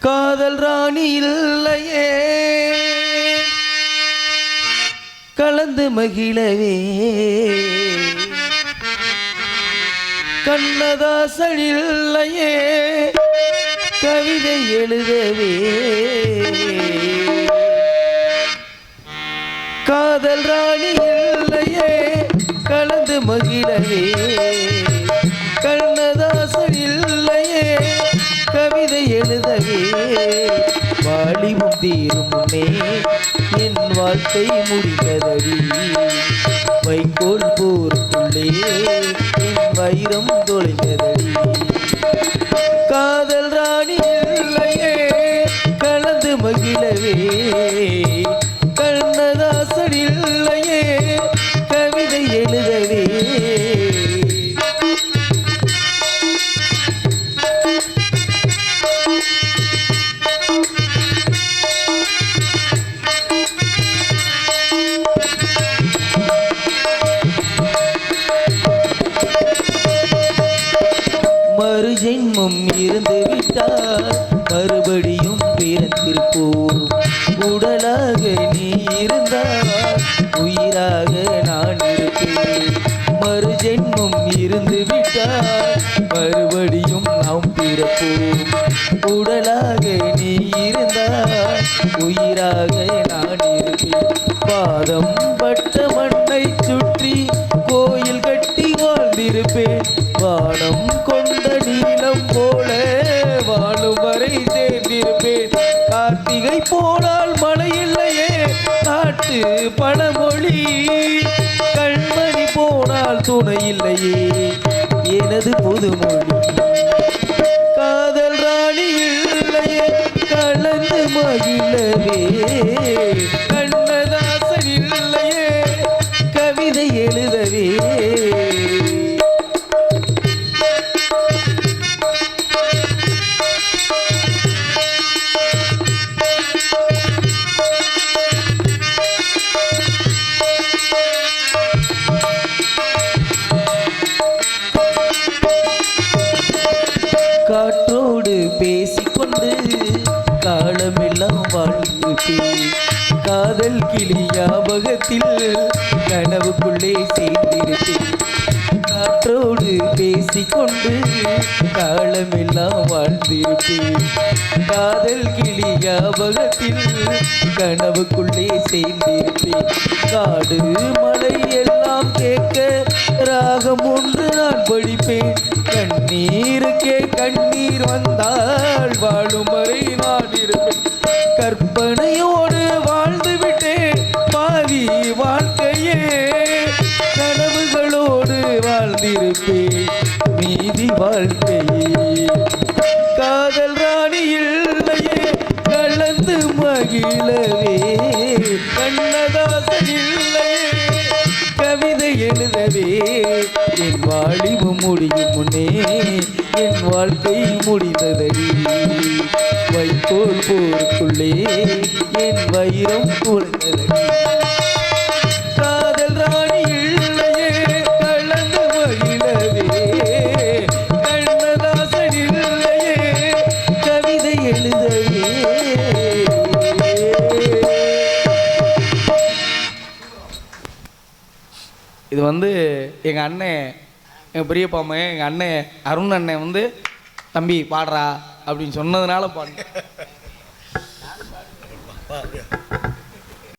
காதல் ராணி இல்லையே கலந்து மகிழவே கண்ணதாசன் இல்லையே கவிதை எழுதவே காதல் ராணி இல்லையே கலந்து மகிழவே கண்ணதாசன் இல்லையே கவிதை எழுதவே வாலிபம் தீரும் முன்னே என் வாழ்க்கை முடிந்ததடி வைக்கோல் போருக்குள்ளே என் வைரம் தொலைந்ததடி காதல் ராணி இல்லையே கலந்து மகிழவே கண்ணதாசன் இல்லையே கவிதை எழுதவே மறுஜென்மம் இருந்து விட்டால் மறுபடியும் பிறந்திருப்போம் உடலாக நீ இருந்தால் உயிராக நான் இருப்பேன் மறுஜென்மம் இருந்து விட்டால் மறுபடியும் நாம் பிறப்போம் உடலாக நீ இருந்தால் உயிராக நான் இருப்பேன் பாதம் பட்ட மண்ணை சுற்றி கோயில் கட்டி வாழ்ந்திருப்பேன் வானம் கொண்ட நீளம் போல வாழும் வரை சேர்ந்திருப்பேன் கார்த்திகை போனால் மழை இல்லையே நாட்டு பழமொழி கண்மணி போனால் துணை இல்லையே எனது புதுமொழி காதல் ராணி இல்லையே கலந்து மகிழவே கண்ணதாசன் இல்லையே கவிதை எழுதவே காற்றோடு பேசிக்கொண்டு காலமெல்லாம் வாழ்ந்திருப்பேன் காதல் கிளி ஞாபகத்தில் கனவுக்குள்ளே சேர்ந்திருப்பேன் காற்றோடு பேசிக்கொண்டு காலமெல்லாம் வாழ்ந்திருப்பேன் காதல் கிளி ஞாபகத்தில் கனவுக்குள்ளே சேர்ந்திருப்பேன் காடு மலை எல்லாம் கேட்க ராகம் ஒன்று நான் படிப்பேன் கண்ணீருக்கே கண்ணீர் வந்தால் வாழும் வரை நான் இருப்பேன் கற்பனையோடு வாழ்ந்து விட்டேன் பாதி வாழ்க்கையே கனவுகளோடு வாழ்ந்திருப்பேன் மீதி வாழ்க்கையே காதல் ராணி இல்லையே கலந்து மகிழவே கண்ணதாசன் இல்லையே கவிதை எழுதவே என் வாலிபு முடியும் முன்னே என் வாழ்க்கை முடிந்ததடி வைக்கோல் போருக்குள்ளே என் வைரம் குறைந்ததடி காதல் ராணி இல்லையே கலந்து மகிழவே கண்ணதாசன் இல்லையே கவிதை எழுதவே இது வந்து எங்கள் அண்ணன் எங்கள் பெரியப்பா அம்மையன் எங்கள் அண்ணன் அருண் அண்ணன் வந்து தம்பி பாடுறா அப்படின்னு சொன்னதுனால பாடு